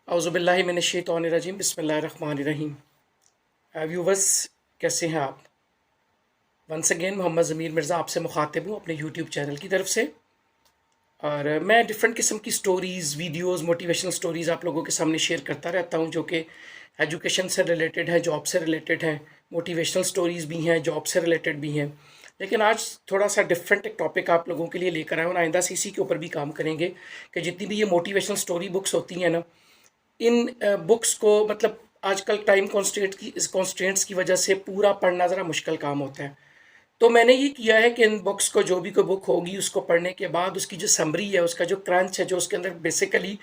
औज़ुबिल्लाहि मिनश्शैतानिर्रजीम बिस्मिल्लाहिर्रहमानिर्रहीम। व्यूवर्स, कैसे हैं आप? वंस अगेन मोहम्मद ज़मीर मिर्ज़ा आपसे मुखातिब हूँ अपने यूट्यूब चैनल की तरफ से। और मैं डिफरेंट किस्म की स्टोरीज़, वीडियोज़, मोटिवेशनल स्टोरीज़ आप लोगों के सामने शेयर करता रहता हूँ, जो कि एजुकेशन से रिलेटेड है, जॉब से रिलेटेड है। मोटिवेशनल स्टोरीज़ भी हैं, जॉब से रिलेटेड भी हैं। लेकिन आज थोड़ा सा डिफरेंट एक टॉपिक आप लोगों के लिए लेकर आया हूँ। आइंदा से इसी के ऊपर भी काम करेंगे कि जितनी भी ये मोटिवेशनल स्टोरी बुक्स होती हैं ना, इन बुक्स को मतलब आजकल टाइम कॉन्स्टेंट्स की वजह से पूरा पढ़ना ज़रा मुश्किल काम होता है। तो मैंने ये किया है कि इन बुक्स को, जो भी कोई बुक होगी, उसको पढ़ने के बाद उसकी जो समरी है, उसका जो क्रंच है, जो उसके अंदर बेसिकली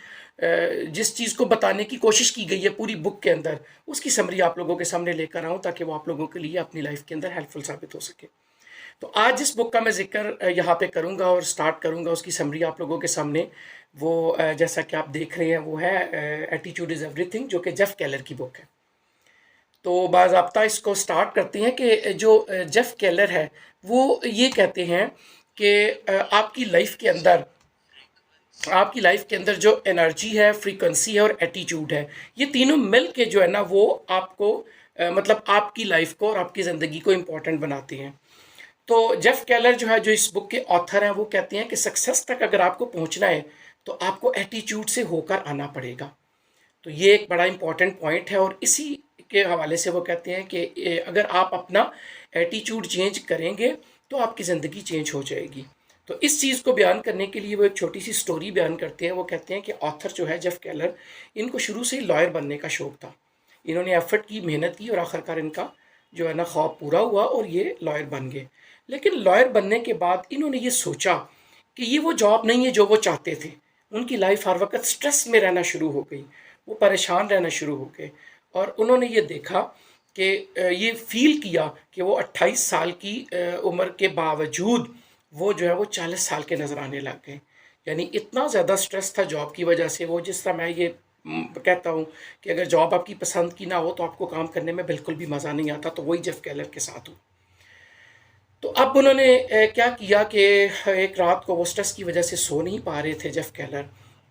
जिस चीज़ को बताने की कोशिश की गई है पूरी बुक के अंदर, उसकी समरी आप लोगों के सामने लेकर आऊँ ताकि वो आप लोगों के लिए अपनी लाइफ के अंदर हेल्पफुल साबित हो सके। तो आज जिस बुक का मैं ज़िक्र यहाँ पे करूँगा और स्टार्ट करूँगा उसकी समरी आप लोगों के सामने, वो जैसा कि आप देख रहे हैं, वो है एटीट्यूड इज़ एवरीथिंग, जो कि जेफ केलर की बुक है। तो बाज़ाब्ता इसको स्टार्ट करते हैं कि जो जेफ केलर है, वो ये कहते हैं कि आपकी लाइफ के अंदर जो एनर्जी है, फ्रीक्वेंसी है और एटीट्यूड है, ये तीनों मिल के जो है ना, वो आपको मतलब आपकी लाइफ को और आपकी ज़िंदगी को इम्पोर्टेंट बनाते हैं। तो जेफ केलर जो है, जो इस बुक के ऑथर हैं, वो कहते हैं कि सक्सेस तक अगर आपको पहुंचना है तो आपको एटीट्यूड से होकर आना पड़ेगा। तो ये एक बड़ा इंपॉर्टेंट पॉइंट है और इसी के हवाले से वो कहते हैं कि अगर आप अपना एटीट्यूड चेंज करेंगे तो आपकी ज़िंदगी चेंज हो जाएगी। तो इस चीज़ को बयान करने के लिए वो एक छोटी सी स्टोरी बयान करते हैं। वो कहते हैं कि ऑथर जो है जेफ केलर, इनको शुरू से ही लॉयर बनने का शौक़ था। इन्होंने एफर्ट की, मेहनत की और आखिरकार इनका जो है ना ख्वाब पूरा हुआ और ये लॉयर बन गए। लेकिन लॉयर बनने के बाद इन्होंने ये सोचा कि ये वो जॉब नहीं है जो वो चाहते थे। उनकी लाइफ हर वक्त स्ट्रेस में रहना शुरू हो गई, वो परेशान रहना शुरू हो गए और उन्होंने ये देखा कि ये फील किया कि वो 28 साल की उम्र के बावजूद वो जो है वो 40 साल के नज़र आने लग गए। यानी इतना ज़्यादा स्ट्रेस था जॉब की वजह से। वो जिस तरह मैं ये कहता हूँ कि अगर जॉब आपकी पसंद की ना हो तो आपको काम करने में बिल्कुल भी मज़ा नहीं आता, तो वही जेफ केलर के साथ हुआ। तो अब उन्होंने क्या किया कि एक रात को वो स्ट्रेस की वजह से सो नहीं पा रहे थे जेफ केलर,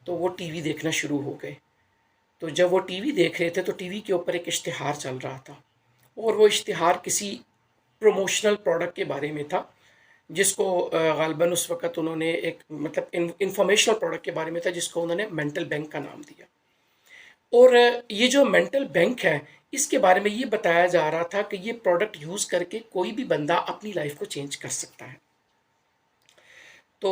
तो वो टीवी देखना शुरू हो गए। तो जब वो टीवी देख रहे थे तो टीवी के ऊपर एक इश्तिहार चल रहा था और वो इश्तिहार किसी प्रमोशनल प्रोडक्ट के बारे में था, जिसको गालिबन उस वक़्त उन्होंने एक मतलब इंफॉर्मेशनल प्रोडक्ट के बारे में था, जिसको उन्होंने मेंटल बैंक का नाम दिया। और ये जो मेंटल बैंक है, इसके बारे में ये बताया जा रहा था कि ये प्रोडक्ट यूज़ करके कोई भी बंदा अपनी लाइफ को चेंज कर सकता है। तो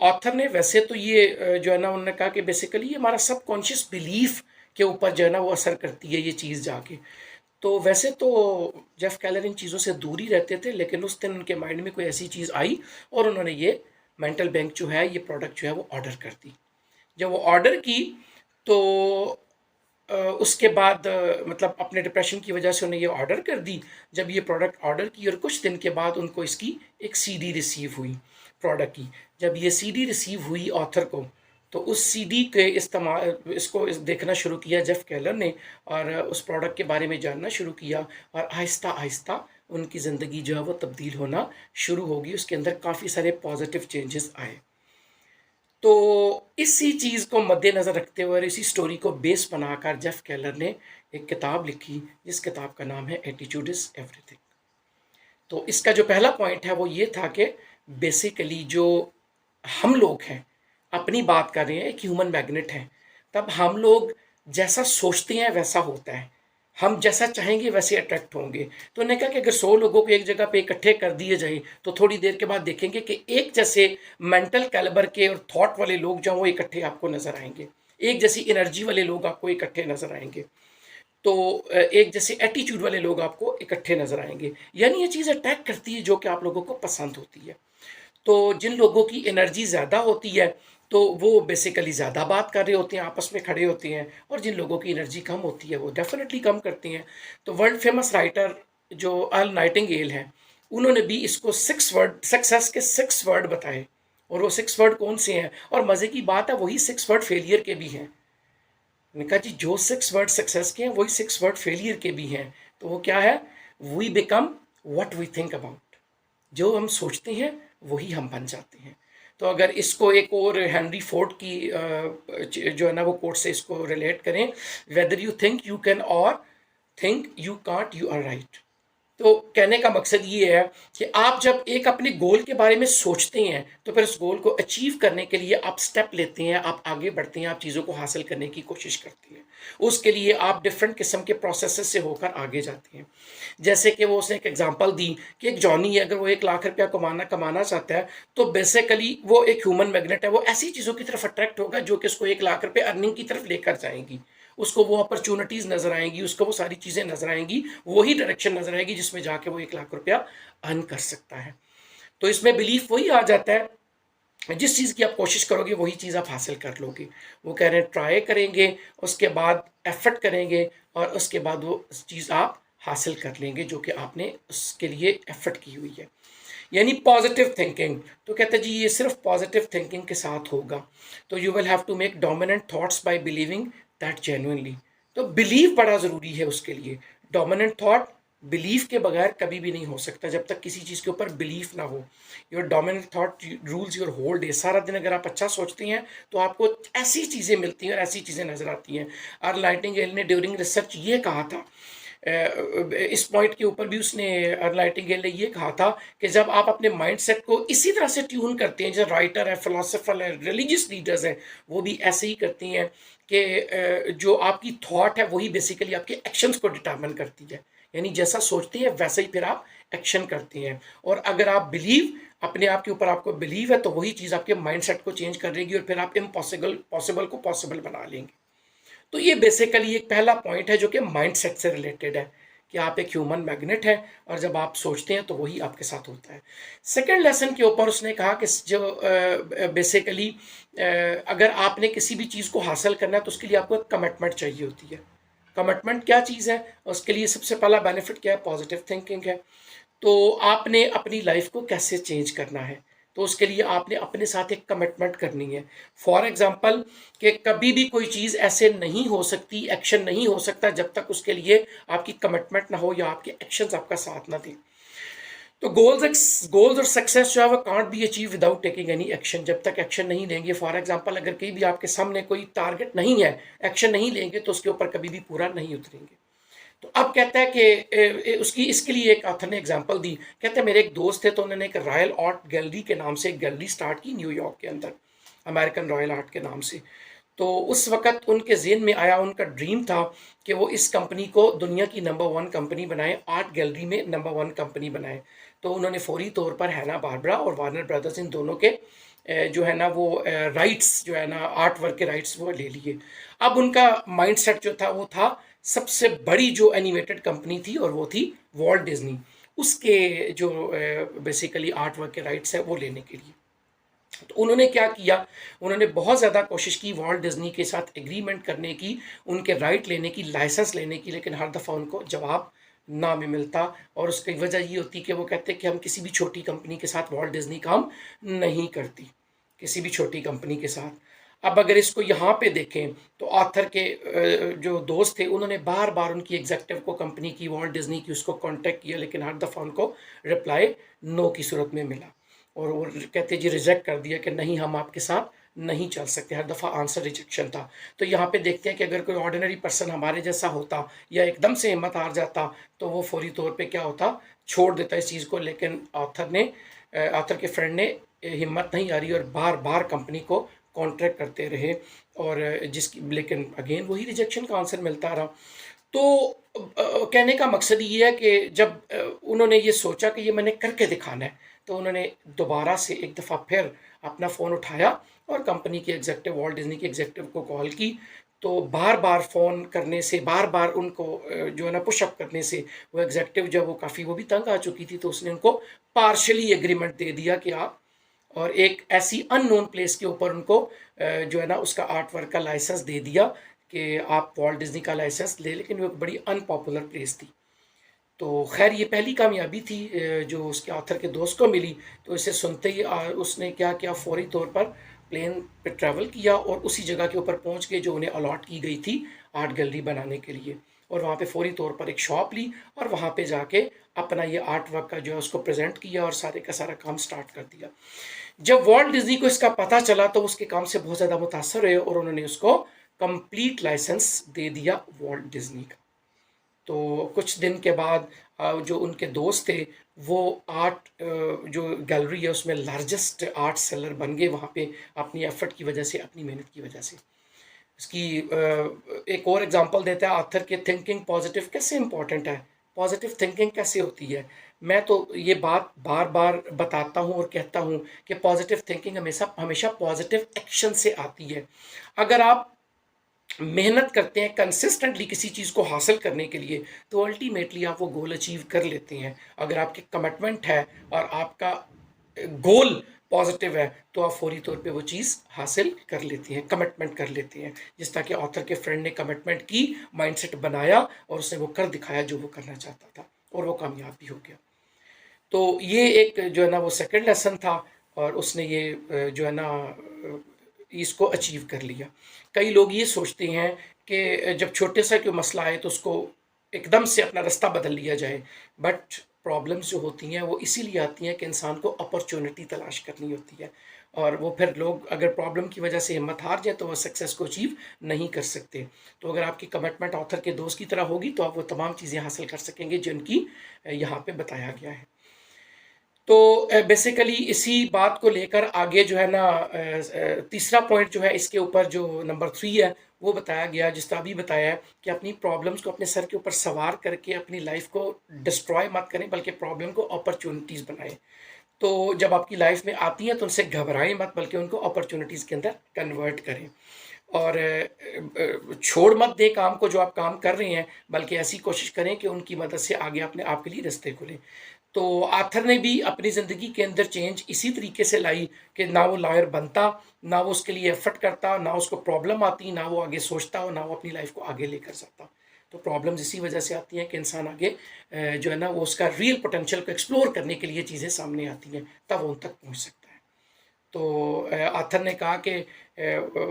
ऑथर ने वैसे तो ये जो है ना, उन्होंने कहा कि बेसिकली ये हमारा सबकॉन्शियस बिलीफ के ऊपर जो है ना वो असर करती है ये चीज़ जाके। तो वैसे तो जेफ केलर इन चीज़ों से दूर ही रहते थे, लेकिन उस दिन उनके माइंड में कोई ऐसी चीज़ आई और उन्होंने ये मेंटल बैंक जो है, ये प्रोडक्ट जो है वो ऑर्डर कर दी। जब वो ऑर्डर की तो उसके बाद मतलब अपने डिप्रेशन की वजह से उन्हें ये ऑर्डर कर दी। जब ये प्रोडक्ट ऑर्डर की और कुछ दिन के बाद उनको इसकी एक सीडी रिसीव हुई प्रोडक्ट की। जब ये सीडी रिसीव हुई ऑथर को, तो उस सीडी के इस्तेमाल इसको देखना शुरू किया जेफ केलर ने और उस प्रोडक्ट के बारे में जानना शुरू किया और आहिस्ता आहिस्ता उनकी ज़िंदगी जो है वो तब्दील होना शुरू होगी। उसके अंदर काफ़ी सारे पॉजिटिव चेंजेस आए। तो इसी चीज़ को मद्देनज़र रखते हुए और इसी स्टोरी को बेस बनाकर जेफ केलर ने एक किताब लिखी, जिस किताब का नाम है एटीट्यूड इज़ एवरीथिंग। तो इसका जो पहला पॉइंट है वो ये था कि बेसिकली जो हम लोग हैं, अपनी बात कर रहे हैं, एक ह्यूमन मैग्नेट है। तब हम लोग जैसा सोचते हैं वैसा होता है, हम जैसा चाहेंगे वैसे अट्रैक्ट होंगे। तो उन्होंने कहा कि अगर 100 लोगों को एक जगह पे इकट्ठे कर दिए जाए तो थोड़ी देर के बाद देखेंगे कि एक जैसे मेंटल कैलिबर के और थॉट वाले लोग जो वो इकट्ठे आपको नज़र आएंगे, एक जैसी एनर्जी वाले लोग आपको इकट्ठे नज़र आएंगे। तो एक जैसे एटीट्यूड वाले लोग आपको इकट्ठे नज़र आएंगे। यानी ये चीज़ अटैक करती है जो कि आप लोगों को पसंद होती है। तो जिन लोगों की एनर्जी ज़्यादा होती है तो वो बेसिकली ज़्यादा बात कर रहे होते हैं, आपस में खड़े होते हैं, और जिन लोगों की एनर्जी कम होती है वो डेफिनेटली कम करते हैं। तो वर्ल्ड फेमस राइटर जो अर्ल नाइटिंगेल हैं, उन्होंने भी इसको 6 वर्ड, सक्सेस के 6 वर्ड बताए। और वो 6 वर्ड कौन से हैं? और मज़े की बात है, वही 6 वर्ड फेलियर के भी हैं। मैंने कहा जी, जो 6 वर्ड सक्सेस के हैं वही 6 वर्ड फेलियर के भी हैं। तो वो क्या है? We become what we think about. जो हम सोचते हैं वही हम बन जाते हैं। तो अगर इसको एक और हेनरी फोर्ड की जो है ना वो कोट से इसको रिलेट करें, whether you think you can और think you can't you are right. तो कहने का मकसद ये है कि आप जब एक अपने गोल के बारे में सोचते हैं तो फिर उस गोल को अचीव करने के लिए आप स्टेप लेते हैं, आप आगे बढ़ते हैं, आप चीज़ों को हासिल करने की कोशिश करते हैं। उसके लिए आप डिफरेंट किस्म के प्रोसेस से होकर आगे जाते हैं। जैसे कि वो उसने एक एग्जांपल दी कि एक जॉनी है, अगर वो 1 लाख रुपया कमाना चाहता है तो बेसिकली वो एक ह्यूमन मैग्नेट है, वो ऐसी चीज़ों की तरफ अट्रैक्ट होगा जो कि उसको 1 लाख रुपये अर्निंग की तरफ लेकर जाएंगी। उसको वो अपॉर्चुनिटीज़ नज़र आएंगी, उसको वो सारी चीज़ें नज़र आएंगी, वही डायरेक्शन नज़र आएगी जिसमें जाके वो 1 लाख रुपया अर्न कर सकता है। तो इसमें बिलीफ वही आ जाता है, जिस चीज़ की आप कोशिश करोगे वही चीज़ आप हासिल कर लोगे। वो कह रहे हैं ट्राई करेंगे, उसके बाद एफर्ट करेंगे और उसके बाद वो चीज़ आप हासिल कर लेंगे जो कि आपने उसके लिए एफर्ट की हुई है। यानी पॉजिटिव थिंकिंग, तो कहते हैं जी ये सिर्फ पॉजिटिव थिंकिंग के साथ होगा। तो you will have to make dominant thoughts by believing that genuinely. तो बिलीव बड़ा ज़रूरी है उसके लिए। डोमिनेंट थॉट बिलीव के बगैर कभी भी नहीं हो सकता, जब तक किसी चीज़ के ऊपर बिलीव ना हो। Your dominant thought rules your whole day. सारा दिन अगर आप अच्छा सोचते हैं तो आपको ऐसी चीज़ें मिलती हैं और ऐसी चीज़ें नज़र आती हैं। अर्ल नाइटिंगेल ने ड्यूरिंग रिसर्च ये कहा था, इस पॉइंट के ऊपर भी उसने, अर्ल नाइटिंगेल ने ये कहा था कि जब आप अपने माइंडसेट को इसी तरह से ट्यून करते हैं, जैसे राइटर है, फिलोसोफर है, रिलीजियस लीडर्स हैं, वो भी ऐसे ही करती हैं कि जो आपकी थॉट है वही बेसिकली आपके एक्शंस को डिटरमिन करती है। यानी जैसा सोचते हैं वैसे ही फिर आप एक्शन करते हैं। और अगर आप बिलीव, अपने आप के ऊपर आपको बिलीव है, तो वही चीज़ आपके माइंडसेट को चेंज कर देगी और फिर आप इम्पॉसिबल पॉसिबल को पॉसिबल बना लेंगे। तो ये बेसिकली एक पहला पॉइंट है जो कि माइंडसेट से रिलेटेड है कि आप एक ह्यूमन मैग्नेट है और जब आप सोचते हैं तो वही आपके साथ होता है। सेकंड लेसन के ऊपर उसने कहा कि जो बेसिकली अगर आपने किसी भी चीज़ को हासिल करना है तो उसके लिए आपको एक कमिटमेंट चाहिए होती है। कमिटमेंट क्या चीज़ है? उसके लिए सबसे पहला बेनिफिट क्या है? पॉजिटिव थिंकिंग है। तो आपने अपनी लाइफ को कैसे चेंज करना है, तो उसके लिए आपने अपने साथ एक कमिटमेंट करनी है। फॉर एग्जांपल कि कभी भी कोई चीज़ ऐसे नहीं हो सकती, एक्शन नहीं हो सकता जब तक उसके लिए आपकी कमिटमेंट ना हो या आपके एक्शंस आपका साथ ना दें। तो गोल्स और सक्सेस जो है वो can't be achieve without taking any action. जब तक एक्शन नहीं लेंगे, फॉर एग्जांपल अगर कहीं भी आपके सामने कोई टारगेट नहीं है, एक्शन नहीं लेंगे तो उसके ऊपर कभी भी पूरा नहीं उतरेंगे। तो अब कहता है कि उसकी इसके लिए एक ऑथर ने एग्जांपल दी। कहते हैं मेरे एक दोस्त थे तो उन्होंने एक रॉयल आर्ट गैलरी के नाम से एक गैलरी स्टार्ट की न्यूयॉर्क के अंदर, अमेरिकन रॉयल आर्ट के नाम से। तो उस वक़्त उनके ज़हन में आया, उनका ड्रीम था कि वो इस कंपनी को दुनिया की नंबर 1 कंपनी बनाएँ, आर्ट गैलरी में नंबर 1 कंपनी बनाएँ। तो उन्होंने फौरी तौर पर हैना बार्बरा और वार्नर ब्रदर्स, इन दोनों के जो है ना वो राइट्स जो है ना आर्ट वर्क के राइट्स वो ले लिए। अब उनका माइंडसेट जो था वो था सबसे बड़ी जो एनिमेटेड कंपनी थी और वो थी वॉल्ट डिज्नी, उसके जो बेसिकली आर्ट वर्क के राइट्स है वो लेने के लिए। तो उन्होंने क्या किया, उन्होंने बहुत ज़्यादा कोशिश की वॉल्ट डिज्नी के साथ एग्रीमेंट करने की, उनके राइट लेने की, लाइसेंस लेने की, लेकिन हर दफ़ा उनको जवाब ना में मिलता। और उसकी वजह ये होती कि वो कहते कि हम किसी भी छोटी कंपनी के साथ, वॉल्ट डिज्नी काम नहीं करती किसी भी छोटी कंपनी के साथ। अब अगर इसको यहाँ पे देखें तो आथर के जो दोस्त थे उन्होंने बार बार उनकी एग्जेक्टिव को, कंपनी की, वॉल्ट डिज्नी की, उसको कांटेक्ट किया, लेकिन हर दफ़ा उनको रिप्लाई नो की सूरत में मिला और वो कहते जी रिजेक्ट कर दिया कि नहीं, हम आपके साथ नहीं चल सकते। हर दफ़ा आंसर रिजेक्शन था। तो यहाँ पे देखते हैं कि अगर कोई ऑर्डिनरी पर्सन हमारे जैसा होता या एकदम से हिम्मत हार जाता तो वो फौरी तौर पे क्या होता, छोड़ देता इस चीज़ को। लेकिन आथर के फ्रेंड ने हिम्मत नहीं हारी और बार बार कंपनी को कॉन्ट्रैक्ट करते रहे और जिसकी, लेकिन अगेन वही रिजेक्शन का आंसर मिलता रहा। तो कहने का मकसद ये है कि जब उन्होंने ये सोचा कि ये मैंने करके दिखाना है, तो उन्होंने दोबारा से एक दफ़ा फिर अपना फ़ोन उठाया और कंपनी के एग्जेक्टिव, वॉल्ट डिज्नी के एग्जेक्टिव को कॉल की। तो बार बार फ़ोन करने से, बार बार उनको जो है ना पुशअप करने से वो एग्जेक्टिव जब वो काफ़ी वो भी तंग आ चुकी थी, तो उसने उनको पार्शली एग्रीमेंट दे दिया कि आप, और एक ऐसी अननोन प्लेस के ऊपर उनको जो है ना उसका आर्ट वर्क का लाइसेंस दे दिया कि आप वॉल्ट डिज्नी का लाइसेंस ले, लेकिन वो एक बड़ी अनपॉपुलर प्लेस थी। तो खैर ये पहली कामयाबी थी जो उसके ऑथर के दोस्त को मिली। तो इसे सुनते ही उसने क्या किया, फौरी तौर पर प्लेन पे ट्रैवल किया और उसी जगह के ऊपर पहुंच गए जो उन्हें अलॉट की गई थी आर्ट गैलरी बनाने के लिए। और वहाँ पे फौरी तौर पर एक शॉप ली और वहाँ पे जाके अपना ये आर्ट वर्क का जो है उसको प्रेजेंट किया और सारे का सारा काम स्टार्ट कर दिया। जब वॉल्ट डिज्नी को इसका पता चला तो उसके काम से बहुत ज़्यादा मुतासर हुए और उन्होंने उसको कंप्लीट लाइसेंस दे दिया वॉल्ट डिज्नी का। तो कुछ दिन के बाद जो उनके दोस्त थे वो आर्ट जो गैलरी है उसमें लार्जेस्ट आर्ट सेलर बन गए वहाँ पे, अपनी एफर्ट की वजह से, अपनी मेहनत की वजह से। इसकी एक और एग्जांपल देता है आर्थर के थिंकिंग पॉजिटिव कैसे इंपॉर्टेंट है, पॉजिटिव थिंकिंग कैसे होती है। मैं तो ये बात बार बार बताता हूँ और कहता हूँ कि पॉजिटिव थिंकिंग हमेशा हमेशा पॉजिटिव एक्शन से आती है। अगर आप मेहनत करते हैं कंसिस्टेंटली किसी चीज़ को हासिल करने के लिए तो अल्टीमेटली आप वो गोल अचीव कर लेते हैं। अगर आपकी कमिटमेंट है और आपका गोल पॉजिटिव है तो आप फौरी तौर पे वो चीज़ हासिल कर लेते हैं, कमिटमेंट कर लेते हैं। जिस तरह के ऑथर के फ्रेंड ने कमिटमेंट की, माइंडसेट बनाया और उसने वो कर दिखाया जो वो करना चाहता था और वो कामयाब भी हो गया। तो ये एक जो है ना वो सेकंड लेसन था और उसने ये जो है ना इसको अचीव कर लिया। कई लोग ये सोचते हैं कि जब छोटे सा कोई मसला आए तो उसको एकदम से अपना रास्ता बदल लिया जाए, बट प्रॉब्लम्स जो होती हैं वो इसीलिए आती हैं कि इंसान को अपॉर्चुनिटी तलाश करनी होती है और वो फिर लोग अगर प्रॉब्लम की वजह से हिम्मत हार जाए तो वो सक्सेस को अचीव नहीं कर सकते। तो अगर आपकी कमिटमेंट ऑथर के दोस्त की तरह होगी तो आप वो तमाम चीज़ें हासिल कर सकेंगे जिनकी यहाँ पे बताया गया है। तो बेसिकली इसी बात को लेकर आगे जो है ना तीसरा पॉइंट जो है इसके ऊपर जो नंबर 3 है वो बताया गया, जिस तरह अभी बताया है कि अपनी प्रॉब्लम्स को अपने सर के ऊपर सवार करके अपनी लाइफ को डिस्ट्रॉय मत करें बल्कि प्रॉब्लम को अपॉर्चुनिटीज़ बनाएं। तो जब आपकी लाइफ में आती हैं तो उनसे घबराएं मत बल्कि उनको अपॉर्चुनिटीज़ के अंदर कन्वर्ट करें और छोड़ मत दें काम को जो आप काम कर रहे हैं, बल्कि ऐसी कोशिश करें कि उनकी मदद से आगे अपने आप के लिए रास्ते खुलें। तो आर्थर ने भी अपनी ज़िंदगी के अंदर चेंज इसी तरीके से लाई कि ना वो लॉयर बनता, ना वो उसके लिए एफर्ट करता, ना उसको प्रॉब्लम आती, ना वो आगे सोचता और ना वो अपनी लाइफ को आगे लेकर जाता। तो प्रॉब्लम्स इसी वजह से आती हैं कि इंसान आगे जो है ना वो उसका रियल पोटेंशियल को एक्सप्लोर करने के लिए चीज़ें सामने आती हैं, तब वो उन तक पहुँच सकता है। तो आर्थर ने कहा कि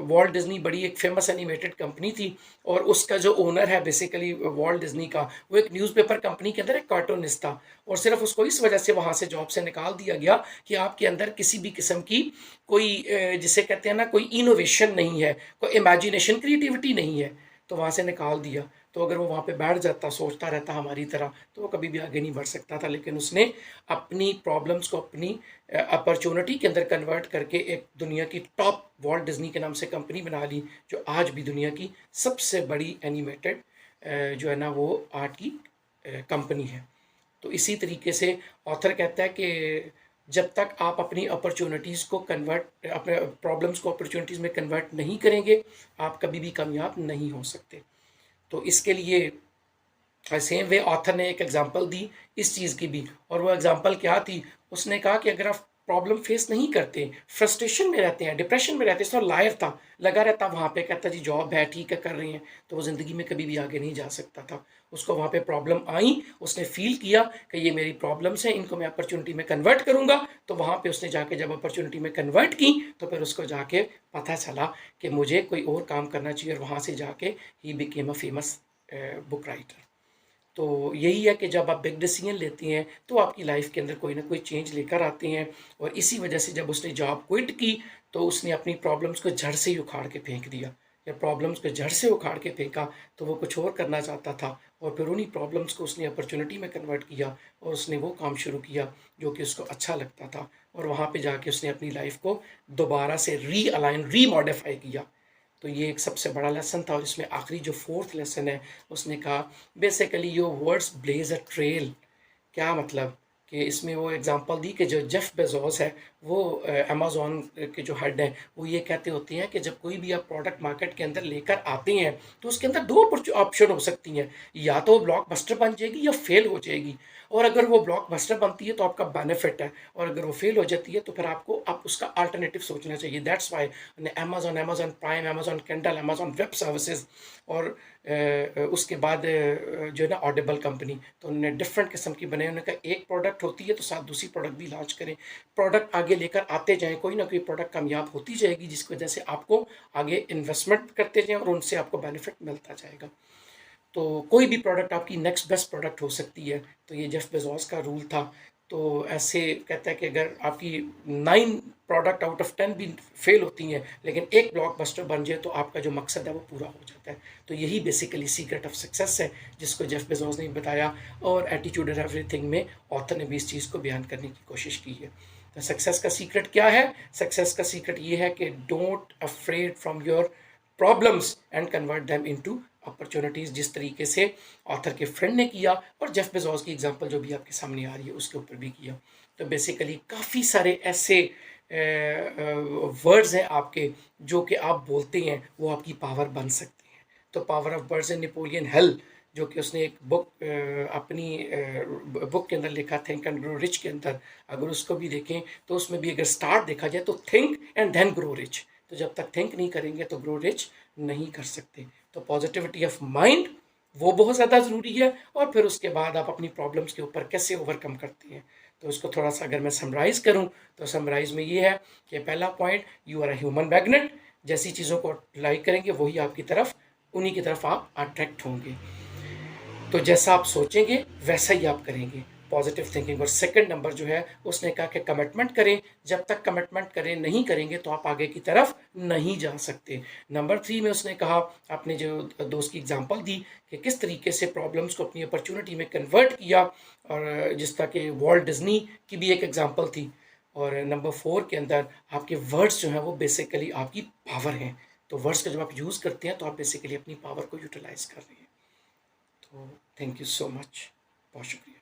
वॉल्ट डिज्नी बड़ी एक फेमस एनिमेटेड कंपनी थी और उसका जो ओनर है बेसिकली वॉल्ट डिज्नी का, वो एक न्यूज़पेपर कंपनी के अंदर एक कार्टूनिस्ट था और सिर्फ उसको इस वजह से वहाँ से जॉब से निकाल दिया गया कि आपके अंदर किसी भी किस्म की कोई जिसे कहते हैं ना कोई इनोवेशन नहीं है, कोई इमेजिनेशन क्रिएटिविटी नहीं है, तो वहाँ से निकाल दिया। तो अगर वो वहाँ पे बैठ जाता सोचता रहता हमारी तरह तो वो कभी भी आगे नहीं बढ़ सकता था। लेकिन उसने अपनी प्रॉब्लम्स को अपनी अपॉर्चुनिटी के अंदर कन्वर्ट करके एक दुनिया की टॉप वॉल्ट डिज्नी के नाम से कंपनी बना ली जो आज भी दुनिया की सबसे बड़ी एनिमेटेड जो है ना वो आर्ट की कंपनी है। तो इसी तरीके से ऑथर कहता है कि जब तक आप अपनी अपॉर्चुनिटीज़ को कन्वर्ट अपने प्रॉब्लम्स को अपॉर्चुनिटीज़ में कन्वर्ट नहीं करेंगे आप कभी भी कामयाब नहीं हो सकते। तो इसके लिए सेम वे ऑथर ने एक एग्जांपल दी इस चीज़ की भी, और वो एग्जांपल क्या थी, उसने कहा कि अगर आप प्रॉब्लम फेस नहीं करते, फ्रस्ट्रेशन में रहते हैं, डिप्रेशन में रहते हैं, इसमें लायर था लगा रहता वहाँ पे, कहता जी जॉब है ठीक है कर रहे हैं, तो वो ज़िंदगी में कभी भी आगे नहीं जा सकता था। उसको वहाँ पे प्रॉब्लम आई, उसने फील किया कि ये मेरी प्रॉब्लम्स हैं, इनको मैं अपॉर्चुनिटी में कन्वर्ट करूँगा, तो वहाँ पे उसने जाके जब अपॉर्चुनिटी में कन्वर्ट की तो फिर उसको जाके पता चला कि मुझे कोई और काम करना चाहिए और वहाँ से जाके he became a famous book writer. तो यही है कि जब आप बिग डिसीजन लेते हैं तो आपकी लाइफ के अंदर कोई ना कोई चेंज लेकर आते हैं, और इसी वजह से जब उसने जॉब क्विट की तो उसने अपनी प्रॉब्लम्स को जड़ से ही उखाड़ के फेंक दिया। जब प्रॉब्लम्स को जड़ से उखाड़ के फेंका तो वो कुछ और करना चाहता था, और फिर उन्हीं प्रॉब्लम्स को उसने अपॉर्चुनिटी में कन्वर्ट किया और उसने वो काम शुरू किया जो कि उसको अच्छा लगता था, और वहाँ पे जाके उसने अपनी लाइफ को दोबारा से रीअलाइन रीमॉडिफाई किया। तो ये एक सबसे बड़ा लेसन था। और इसमें आखिरी जो फोर्थ लेसन है उसने कहा basically your words blaze a trail. क्या मतलब कि इसमें वो एग्जांपल दी कि जो जेफ बेजोस है वो अमेज़ॉन के जो हेड हैं वो ये कहते होते हैं कि जब कोई भी आप प्रोडक्ट मार्केट के अंदर लेकर आते हैं तो उसके अंदर दो ऑप्शन हो सकती हैं, या तो वो ब्लॉकबस्टर बन जाएगी या फेल हो जाएगी, और अगर वो ब्लॉकबस्टर बनती है तो आपका बेनिफिट है, और अगर वो फेल हो जाती है तो फिर आपको आप उसका अल्टरनेटिव सोचना चाहिए। That's why Amazon, Amazon prime, Amazon candle, Amazon web services और उसके बाद जो है ना ऑडिबल कंपनी, तो उन्होंने डिफरेंट किस्म की बनाई। उन्होंने कहा एक प्रोडक्ट होती है तो साथ दूसरी प्रोडक्ट भी लॉन्च करें, प्रोडक्ट आगे लेकर आते जाएं, कोई ना कोई प्रोडक्ट कामयाब होती जाएगी जिसकी वजह से आपको आगे इन्वेस्टमेंट करते जाएं और उनसे आपको बेनिफिट मिलता जाएगा। तो कोई भी प्रोडक्ट आपकी नेक्स्ट बेस्ट प्रोडक्ट हो सकती है। तो ये जेफ बेजोस का रूल था। तो ऐसे कहता है कि अगर आपकी 9 प्रोडक्ट आउट ऑफ 10 भी फेल होती हैं, लेकिन एक ब्लॉकबस्टर बन जाए तो आपका जो मकसद है वो पूरा हो जाता है। तो यही बेसिकली सीक्रेट ऑफ सक्सेस है जिसको जेफ बेजोस ने बताया, और एटीट्यूड एंड एवरीथिंग में ऑथर ने भी इस चीज़ को बयान करने की कोशिश की है। तो सक्सेस का सीक्रेट क्या है? सक्सेस का सीक्रेट ये है कि don't afraid from your problems and convert them into opportunities, जिस तरीके से ऑथर के फ्रेंड ने किया और जेफ बेजोस की एग्जांपल जो भी आपके सामने आ रही है उसके ऊपर भी किया। तो बेसिकली काफ़ी सारे ऐसे वर्ड्स हैं आपके जो कि आप बोलते हैं वो आपकी पावर बन सकते हैं। तो power of words in Napoleon Hill, जो कि उसने एक बुक अपनी बुक के अंदर लिखा, थिंक एंड ग्रो रिच के अंदर, अगर उसको भी देखें तो उसमें भी अगर स्टार्ट देखा जाए तो think and then grow rich. तो जब तक थिंक नहीं करेंगे तो ग्रो रिच नहीं कर सकते। तो पॉजिटिविटी ऑफ माइंड वो बहुत ज़्यादा ज़रूरी है, और फिर उसके बाद आप अपनी प्रॉब्लम्स के ऊपर कैसे ओवरकम करते हैं। तो इसको थोड़ा सा अगर मैं समराइज़ करूं तो समराइज़ में ये है कि पहला point, you are a human magnet. जैसी चीज़ों को लाइक करेंगे वही आपकी तरफ, उन्हीं की तरफ आप अट्रैक्ट होंगे। तो जैसा आप सोचेंगे वैसा ही आप करेंगे, पॉजिटिव थिंकिंग। और सेकंड नंबर जो है उसने कहा कि कमिटमेंट करें, जब तक कमिटमेंट करें नहीं करेंगे तो आप आगे की तरफ नहीं जा सकते। नंबर 3 में उसने कहा, आपने जो दोस्त की एग्जांपल दी कि किस तरीके से प्रॉब्लम्स को अपनी अपॉर्चुनिटी में कन्वर्ट किया, और जिस तरह के वॉल्ट डिज्नी की भी एक एग्जाम्पल थी। और नंबर 4 के अंदर आपके वर्ड्स जो हैं वो बेसिकली आपकी पावर हैं। तो वर्ड्स का जब आप यूज़ करते हैं तो आप बेसिकली अपनी पावर को यूटिलाइज कर रहे हैं। तो थैंक यू सो मच, बहुत शुक्रिया।